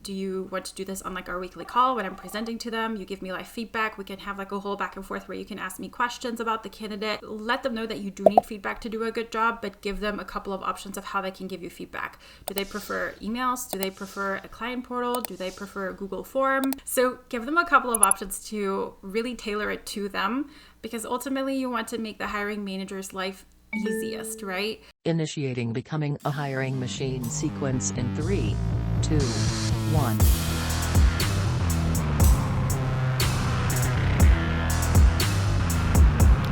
do you want to do this on like our weekly call when I'm presenting to them? You give me live feedback. We can have like a whole back and forth where you can ask me questions about the candidate. Let them know that you do need feedback to do a good job, but give them a couple of options of how they can give you feedback. Do they prefer emails? Do they prefer a client portal? Do they prefer a Google form? So give them a couple of options to really tailor it to them, because ultimately you want to make the hiring manager's life easiest, right? Initiating becoming a hiring machine sequence in 3, 2, 1.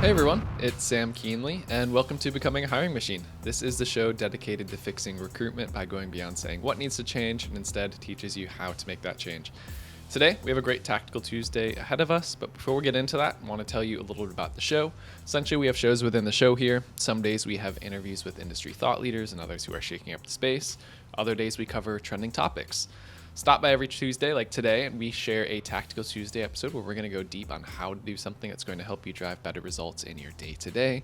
Hey everyone, it's Sam Keenley, and welcome to Becoming a Hiring Machine. This is the show dedicated to fixing recruitment by going beyond saying what needs to change and instead teaches you how to make that change. Today, we have a great Tactical Tuesday ahead of us, but before we get into that, I want to tell you a little bit about the show. Essentially, we have shows within the show here. Some days we have interviews with industry thought leaders and others who are shaking up the space. Other days we cover trending topics. Stop by every Tuesday like today and we share a Tactical Tuesday episode where we're going to go deep on how to do something that's going to help you drive better results in your day-to-day.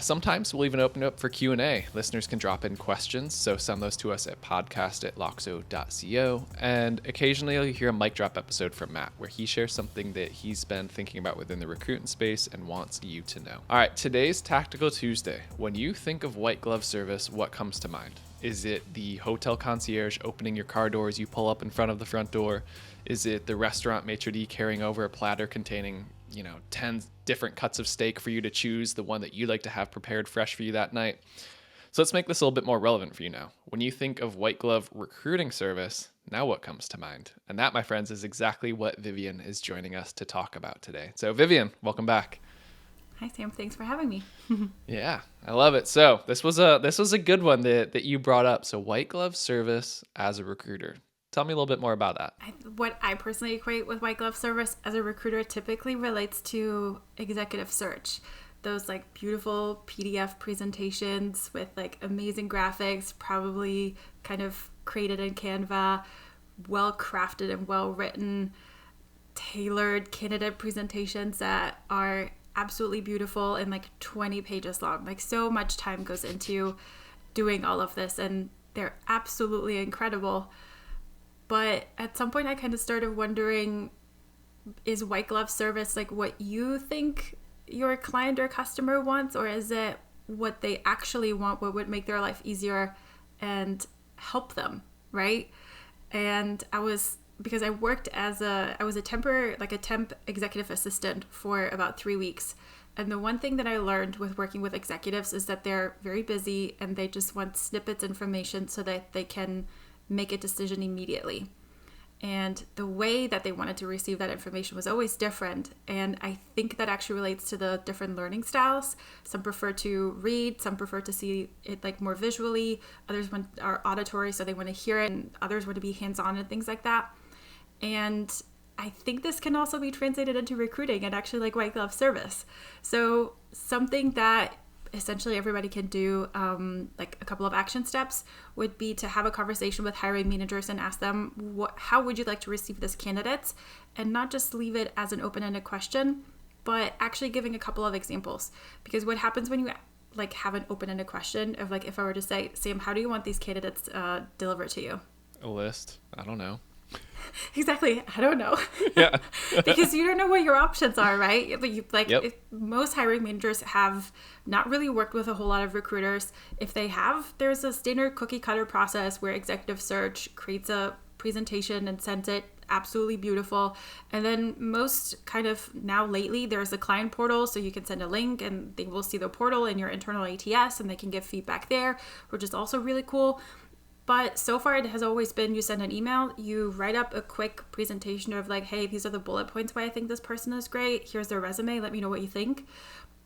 Sometimes we'll even open it up for Q&A. Listeners can drop in questions, so send those to us at podcast@loxo.co. And occasionally you'll hear a mic drop episode from Matt where he shares something that he's been thinking about within the recruiting space and wants you to know. All right, today's Tactical Tuesday. When you think of white glove service, what comes to mind? Is it the hotel concierge opening your car doors you pull up in front of the front door? Is it the restaurant maitre d' carrying over a platter containing 10 different cuts of steak for you to choose the one that you'd like to have prepared fresh for you that night? So let's make this a little bit more relevant for you now. When you think of white glove recruiting service, now what comes to mind? And that, my friends, is exactly what Vivien is joining us to talk about today. So Vivien, welcome back. Hi, Sam. Thanks for having me. Yeah, I love it. So this was a good one that you brought up. So white glove service as a recruiter. Tell me a little bit more about that. What I personally equate with white glove service as a recruiter typically relates to executive search. Those like beautiful PDF presentations with like amazing graphics, probably kind of created in Canva, well crafted and well written, tailored candidate presentations that are absolutely beautiful and like 20 pages long. Like so much time goes into doing all of this and they're absolutely incredible. But at some point I kind of started wondering, is white glove service like what you think your client or customer wants, or is it what they actually want, what would make their life easier and help them, right? And because I worked I was a temp executive assistant for about 3 weeks. And the one thing that I learned with working with executives is that they're very busy and they just want snippets of information so that they can make a decision immediately. And the way that they wanted to receive that information was always different. And I think that actually relates to the different learning styles. Some prefer to read, some prefer to see it like more visually, others are auditory, so they want to hear it, and others want to be hands-on and things like that. And I think this can also be translated into recruiting and actually like white glove service. So something that essentially everybody can do, like a couple of action steps, would be to have a conversation with hiring managers and ask them, how would you like to receive this candidate? And not just leave it as an open-ended question, but actually giving a couple of examples. Because what happens when you like have an open-ended question of like, if I were to say, Sam, how do you want these candidates delivered to you? A list. I don't know. Exactly. I don't know. Yeah. Because you don't know what your options are, right? But Yep. Most hiring managers have not really worked with a whole lot of recruiters. If they have, there's a standard cookie cutter process where executive search creates a presentation and sends it absolutely beautiful. And then most kind of now lately, there's a client portal, so you can send a link and they will see the portal in your internal ATS and they can give feedback there, which is also really cool. But so far it has always been, you send an email, you write up a quick presentation of like, hey, these are the bullet points why I think this person is great. Here's their resume. Let me know what you think.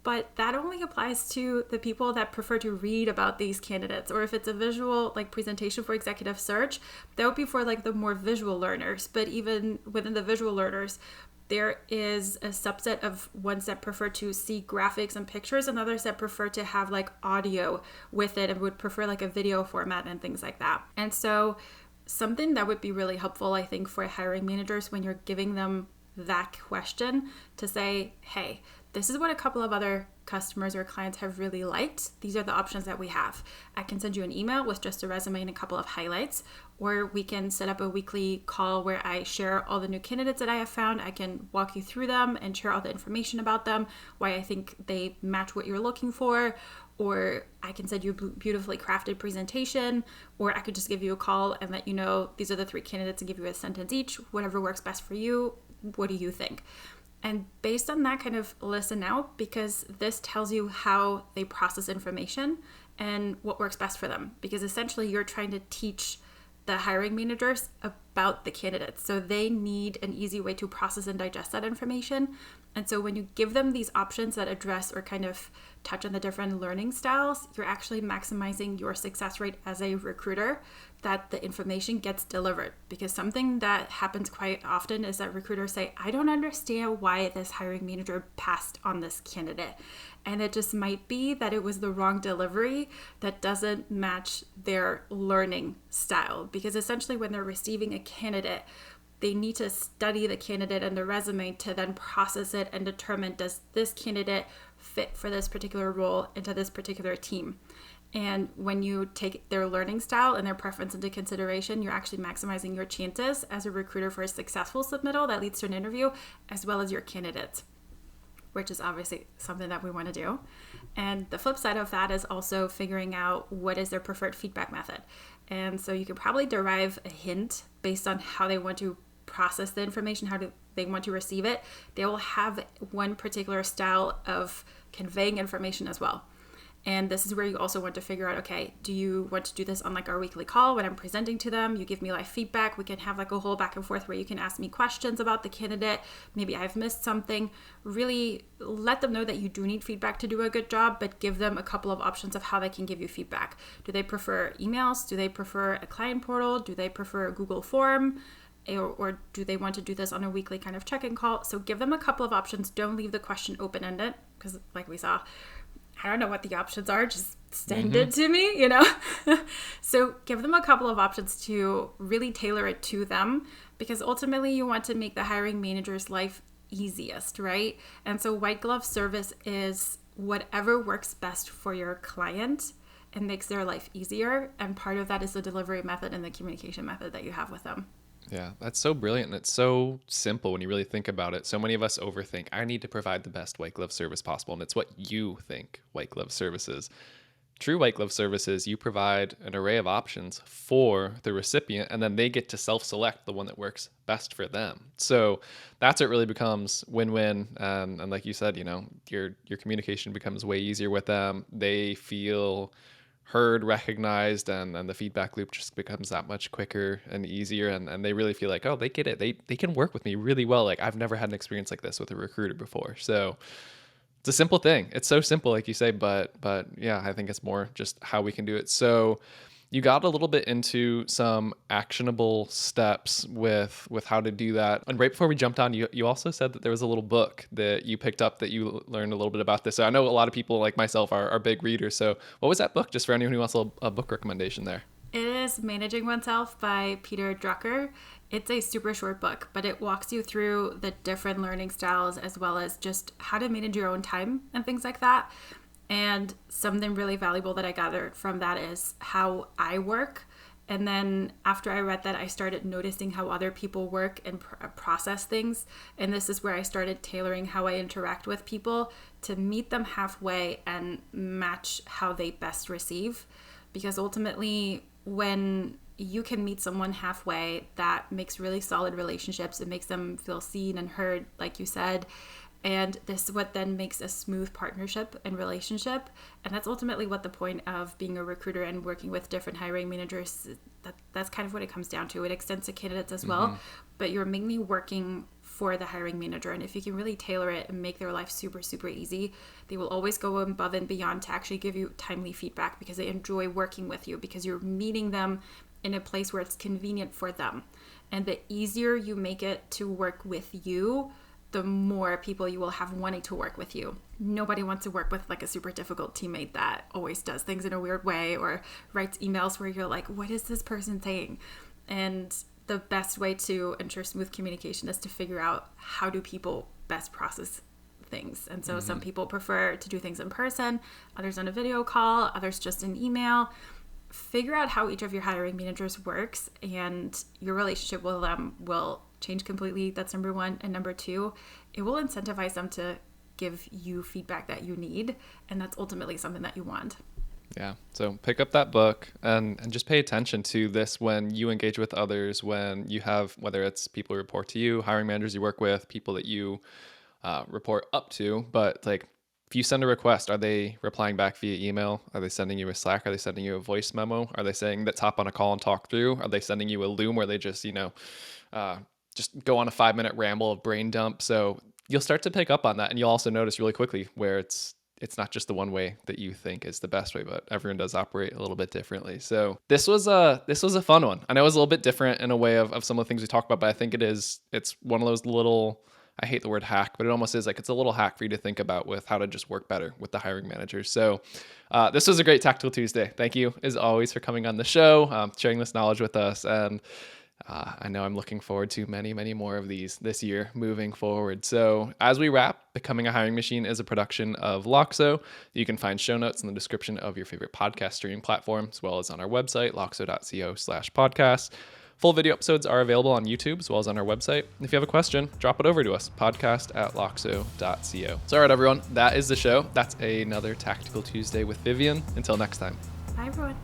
But that only applies to the people that prefer to read about these candidates. Or if it's a visual like presentation for executive search, that would be for like the more visual learners. But even within the visual learners, there is a subset of ones that prefer to see graphics and pictures and others that prefer to have like audio with it and would prefer like a video format and things like that. And so something that would be really helpful, I think, for hiring managers when you're giving them that question to say, hey, this is what a couple of other customers or clients have really liked. These are the options that we have. I can send you an email with just a resume and a couple of highlights, or we can set up a weekly call where I share all the new candidates that I have found. I can walk you through them and share all the information about them, why I think they match what you're looking for, or I can send you a beautifully crafted presentation, or I could just give you a call and let you know these are the 3 candidates and give you a sentence each, whatever works best for you. What do you think? And based on that, kind of listen out, because this tells you how they process information and what works best for them. Because essentially you're trying to teach the hiring managers about the candidates. So they need an easy way to process and digest that information. And so when you give them these options that address or kind of touch on the different learning styles, you're actually maximizing your success rate as a recruiter, that the information gets delivered. Because something that happens quite often is that recruiters say, I don't understand why this hiring manager passed on this candidate. And it just might be that it was the wrong delivery that doesn't match their learning style. Because essentially when they're receiving a candidate, they need to study the candidate and the resume to then process it and determine, does this candidate fit for this particular role into this particular team? And when you take their learning style and their preference into consideration, you're actually maximizing your chances as a recruiter for a successful submittal that leads to an interview, as well as your candidates, which is obviously something that we want to do. And the flip side of that is also figuring out what is their preferred feedback method. And so you can probably derive a hint based on how they want to process the information, how do they want to receive it. They will have one particular style of conveying information as well. And this is where you also want to figure out, okay, do you want to do this on like our weekly call when I'm presenting to them? You give me live feedback. We can have like a whole back and forth where you can ask me questions about the candidate. Maybe I've missed something. Really let them know that you do need feedback to do a good job, but give them a couple of options of how they can give you feedback. Do they prefer emails? Do they prefer a client portal? Do they prefer a Google form? Or do they want to do this on a weekly kind of check-in call? So give them a couple of options. Don't leave the question open-ended, because like we saw, I don't know what the options are, just send it to me, you know? So give them a couple of options to really tailor it to them, because ultimately you want to make the hiring manager's life easiest, right? And so white glove service is whatever works best for your client and makes their life easier. And part of that is the delivery method and the communication method that you have with them. Yeah, that's so brilliant. And it's so simple when you really think about it. So many of us overthink, I need to provide the best white glove service possible. And it's what you think white glove service is. True white glove service is you provide an array of options for the recipient, and then they get to self-select the one that works best for them. So that's what really becomes win-win. And like you said, you know, your communication becomes way easier with them. They feel heard, recognized, and the feedback loop just becomes that much quicker and easier. And they really feel like, oh, they get it. They can work with me really well. Like I've never had an experience like this with a recruiter before. So it's a simple thing. It's so simple, like you say, but yeah, I think it's more just how we can do it. So you got a little bit into some actionable steps with how to do that. And right before we jumped on, you also said that there was a little book that you picked up that you learned a little bit about this. So I know a lot of people like myself are big readers. So what was that book, just for anyone who wants a book recommendation there? It is Managing Oneself by Peter Drucker. It's a super short book, but it walks you through the different learning styles as well as just how to manage your own time and things like that. And something really valuable that I gathered from that is how I work. And then after I read that, I started noticing how other people work and process things. And this is where I started tailoring how I interact with people to meet them halfway and match how they best receive. Because ultimately, when you can meet someone halfway, that makes really solid relationships. It makes them feel seen and heard, like you said. And this is what then makes a smooth partnership and relationship. And that's ultimately what the point of being a recruiter and working with different hiring managers, that's kind of what it comes down to. It extends to candidates as well, but you're mainly working for the hiring manager. And if you can really tailor it and make their life super, super easy, they will always go above and beyond to actually give you timely feedback because they enjoy working with you, because you're meeting them in a place where it's convenient for them. And the easier you make it to work with you, the more people you will have wanting to work with you. Nobody wants to work with like a super difficult teammate that always does things in a weird way or writes emails where you're like, what is this person saying? And the best way to ensure smooth communication is to figure out how do people best process things. And so some people prefer to do things in person, others on a video call, others just an email. Figure out how each of your hiring managers works, and your relationship with them will change completely. That's number one. And number two, it will incentivize them to give you feedback that you need. And that's ultimately something that you want. Yeah. So pick up that book and just pay attention to this when you engage with others, when you have, whether it's people who report to you, hiring managers you work with, people that you report up to. But like, if you send a request, are they replying back via email? Are they sending you a Slack? Are they sending you a voice memo? Are they saying, let's hop on a call and talk through? Are they sending you a Loom where they just, just go on a 5-minute ramble of brain dump? So you'll start to pick up on that, and you'll also notice really quickly where it's not just the one way that you think is the best way, but everyone does operate a little bit differently. So this was a fun one. I know it was a little bit different in a way of some of the things we talked about, but I think it's one of those little, I hate the word hack, but it almost is like, it's a little hack for you to think about with how to just work better with the hiring managers. So this was a great Tactical Tuesday. Thank you as always for coming on the show, sharing this knowledge with us. And I know I'm looking forward to many, many more of these this year moving forward. So as we wrap, Becoming a Hiring Machine is a production of Loxo. You can find show notes in the description of your favorite podcast streaming platform, as well as on our website, loxo.co/podcast. Full video episodes are available on YouTube as well as on our website. If you have a question, drop it over to us, podcast@loxo.co. So all right, everyone, that is the show. That's another Tactical Tuesday with Vivien. Until next time. Bye, everyone.